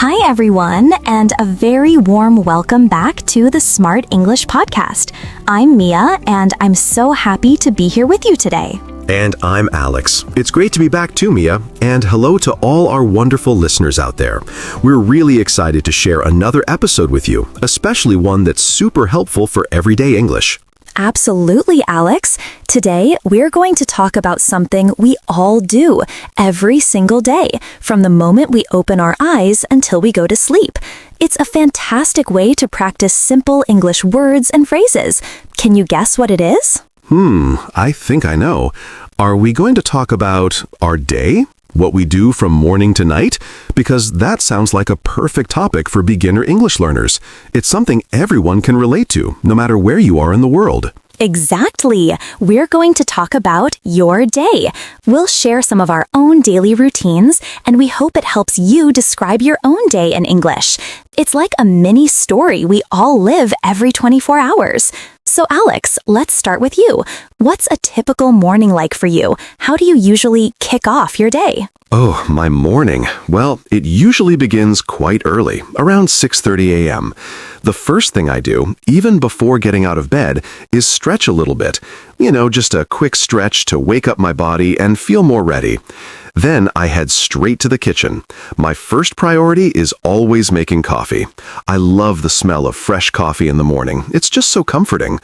Hi, everyone, and a very warm welcome back to the Smart English Podcast. I'm Mia, and I'm so happy to be here with you today. And I'm Alex. It's great to be back too, Mia, and hello to all our wonderful listeners out there. We're really excited to share another episode with you, especially one that's super helpful for everyday English. Absolutely, Alex. Today, we're going to talk about something we all do every single day, from the moment we open our eyes until we go to sleep. It's a fantastic way to practice simple English words and phrases. Can you guess what it is? I think I know. Are we going to talk about our day? What we do from morning to night? Because that sounds like a perfect topic for beginner English learners. It's something everyone can relate to, no matter where you are in the world. Exactly. We're going to talk about your day. We'll share some of our own daily routines, and we hope it helps you describe your own day in English. It's like a mini story we all live every 24 hours. So Alex, let's start with you. What's a typical morning like for you? How do you usually kick off your day? Oh, my morning. Well, it usually begins quite early, around 6:30 a.m. The first thing I do, even before getting out of bed, is stretch a little bit. Just a quick stretch to wake up my body and feel more ready. Then I head straight to the kitchen. My first priority is always making coffee. I love the smell of fresh coffee in the morning. It's just so comforting.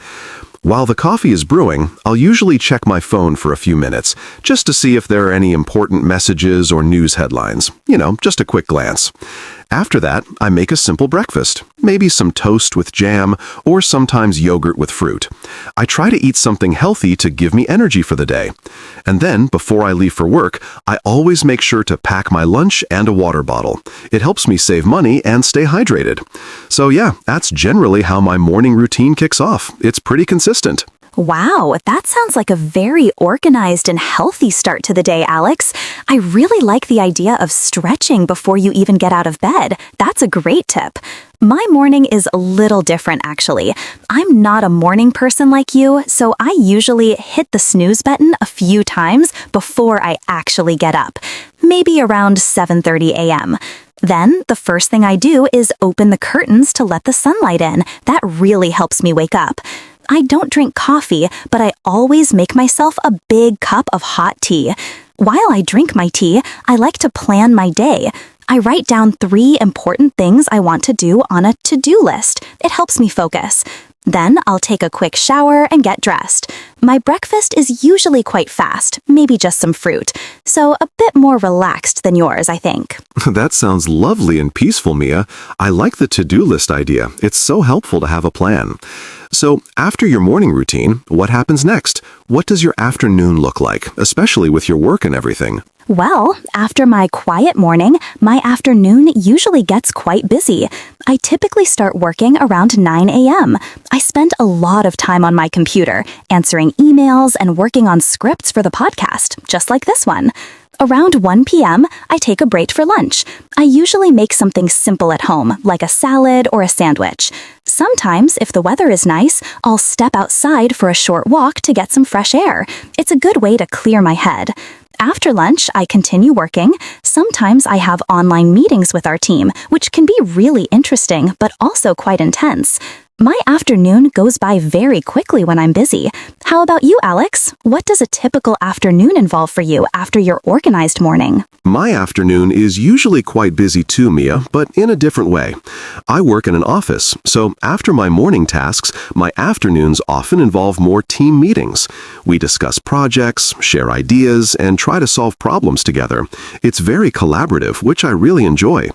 While the coffee is brewing, I'll usually check my phone for a few minutes, just to see if there are any important messages or news headlines. Just a quick glance. After that, I make a simple breakfast, maybe some toast with jam or sometimes yogurt with fruit. I try to eat something healthy to give me energy for the day. And then, before I leave for work, I always make sure to pack my lunch and a water bottle. It helps me save money and stay hydrated. So yeah, that's generally how my morning routine kicks off. It's pretty consistent. Wow, that sounds like a very organized and healthy start to the day, Alex. I really like the idea of stretching before you even get out of bed. That's a great tip. My morning is a little different, actually. I'm not a morning person like you, so I usually hit the snooze button a few times before I actually get up, maybe around 7:30 a.m. Then, the first thing I do is open the curtains to let the sunlight in. That really helps me wake up. I don't drink coffee, but I always make myself a big cup of hot tea. While I drink my tea, I like to plan my day. I write down 3 important things I want to do on a to-do list. It helps me focus. Then I'll take a quick shower and get dressed. My breakfast is usually quite fast, maybe just some fruit, so a bit more relaxed than yours, I think. That sounds lovely and peaceful, Mia. I like the to-do list idea. It's so helpful to have a plan. So, after your morning routine, what happens next? What does your afternoon look like, especially with your work and everything? Well, after my quiet morning, my afternoon usually gets quite busy. I typically start working around 9 a.m. I spend a lot of time on my computer, answering emails and working on scripts for the podcast, just like this one. Around 1 p.m., I take a break for lunch. I usually make something simple at home, like a salad or a sandwich. Sometimes, if the weather is nice, I'll step outside for a short walk to get some fresh air. It's a good way to clear my head. After lunch, I continue working. Sometimes I have online meetings with our team, which can be really interesting, but also quite intense. My afternoon goes by very quickly when I'm busy. How about you, Alex? What does a typical afternoon involve for you after your organized morning? My afternoon is usually quite busy too, Mia, but in a different way. I work in an office, so after my morning tasks, my afternoons often involve more team meetings. We discuss projects, share ideas, and try to solve problems together. It's very collaborative, which I really enjoy.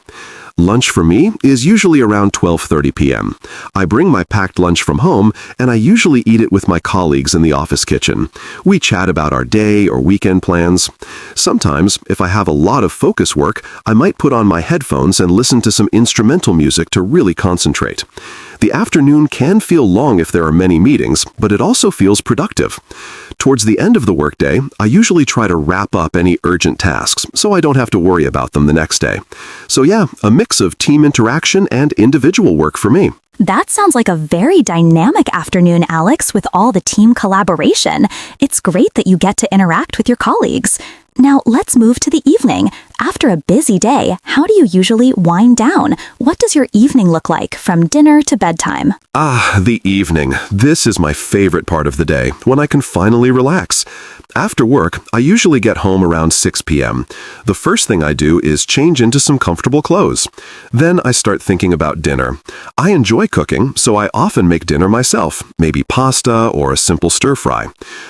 Lunch for me is usually around 12:30 p.m. I bring my packed lunch from home, and I usually eat it with my colleagues in the office kitchen. We chat about our day or weekend plans. Sometimes, if I have a lot of focus work, I might put on my headphones and listen to some instrumental music to really concentrate. The afternoon can feel long if there are many meetings, but it also feels productive. Towards the end of the workday, I usually try to wrap up any urgent tasks, so I don't have to worry about them the next day. So yeah, a mix of team interaction and individual work for me. That sounds like a very dynamic afternoon, Alex, with all the team collaboration. It's great that you get to interact with your colleagues. Now, let's move to the evening. After After a busy day, how do you usually wind down? What does your evening look like from dinner to bedtime? The evening. This is my favorite part of the day, when I can finally relax. After work, I usually get home around 6 p.m. The first thing I do is change into some comfortable clothes. Then I start thinking about dinner. I enjoy cooking, so I often make dinner myself, maybe pasta or a simple stir-fry.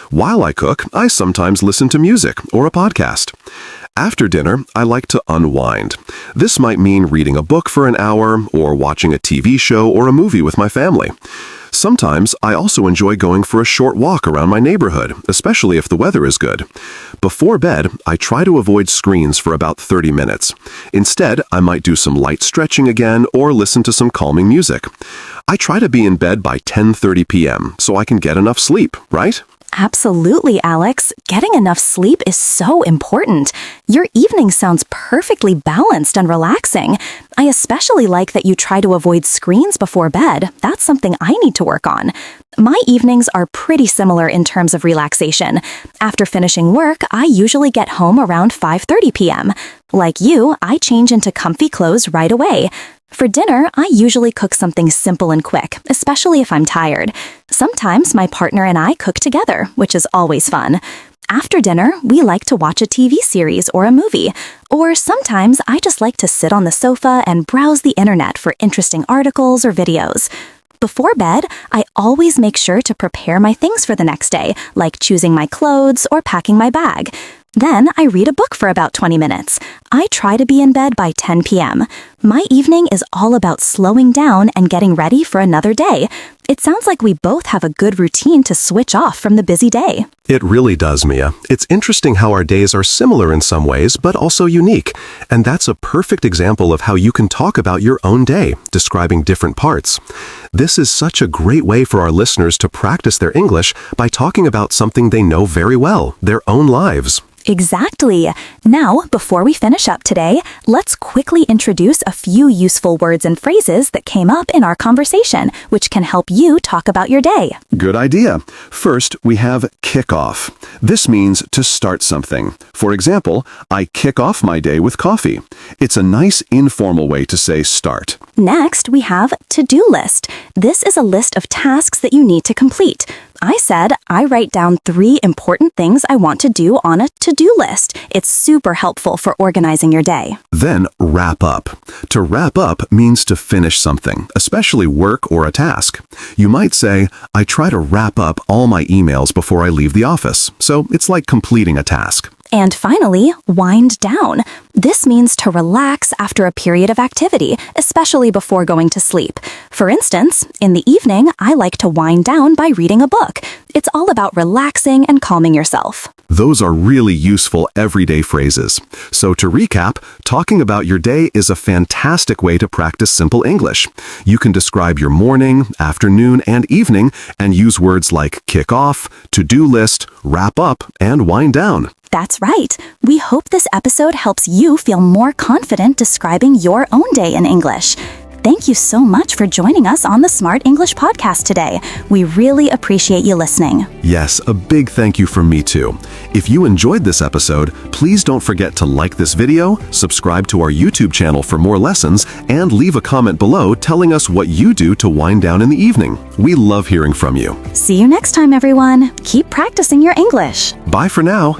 While I cook, I sometimes listen to music or a podcast. After dinner, I like to unwind. This might mean reading a book for an hour or watching a TV show or a movie with my family. Sometimes I also enjoy going for a short walk around my neighborhood, especially if the weather is good. Before bed, I try to avoid screens for about 30 minutes. Instead, I might do some light stretching again or listen to some calming music. I try to be in bed by 10:30 p.m. so I can get enough sleep, right? Absolutely, Alex. Getting enough sleep is so important. Your evening sounds perfectly balanced and relaxing. I especially like that you try to avoid screens before bed. That's something I need to work on. My evenings are pretty similar in terms of relaxation. After finishing work, I usually get home around 5:30 p.m. Like you, I change into comfy clothes right away. For dinner, I usually cook something simple and quick, especially if I'm tired. Sometimes my partner and I cook together, which is always fun. After dinner, we like to watch a TV series or a movie. Or sometimes I just like to sit on the sofa and browse the internet for interesting articles or videos. Before bed, I always make sure to prepare my things for the next day, like choosing my clothes or packing my bag. Then I read a book for about 20 minutes. I try to be in bed by 10 p.m. My evening is all about slowing down and getting ready for another day. It sounds like we both have a good routine to switch off from the busy day. It really does, Mia. It's interesting how our days are similar in some ways, but also unique. And that's a perfect example of how you can talk about your own day, describing different parts. This is such a great way for our listeners to practice their English by talking about something they know very well, their own lives. Exactly. Now, before we finish up today, let's quickly introduce a few useful words and phrases that came up in our conversation, which can help you talk about your day. Good idea. First, we have kick off. This means to start something. For example, I kick off my day with coffee. It's a nice informal way to say start. Next, we have to-do list. This is a list of tasks that you need to complete. I said I write down 3 important things I want to do on a to-do list. It's super helpful for organizing your day. Then wrap up. To wrap up means to finish something, especially work or a task. You might say, I try to wrap up all my emails before I leave the office. So it's like completing a task. And finally, wind down. This means to relax after a period of activity, especially before going to sleep. For instance, in the evening, I like to wind down by reading a book. It's all about relaxing and calming yourself. Those are really useful everyday phrases. So to recap, talking about your day is a fantastic way to practice simple English. You can describe your morning, afternoon, and evening and use words like kick off, to-do list, wrap up, and wind down. That's right. We hope this episode helps you feel more confident describing your own day in English. Thank you so much for joining us on the Smart English Podcast today. We really appreciate you listening. Yes, a big thank you from me too. If you enjoyed this episode, please don't forget to like this video, subscribe to our YouTube channel for more lessons, and leave a comment below telling us what you do to wind down in the evening. We love hearing from you. See you next time, everyone. Keep practicing your English. Bye for now.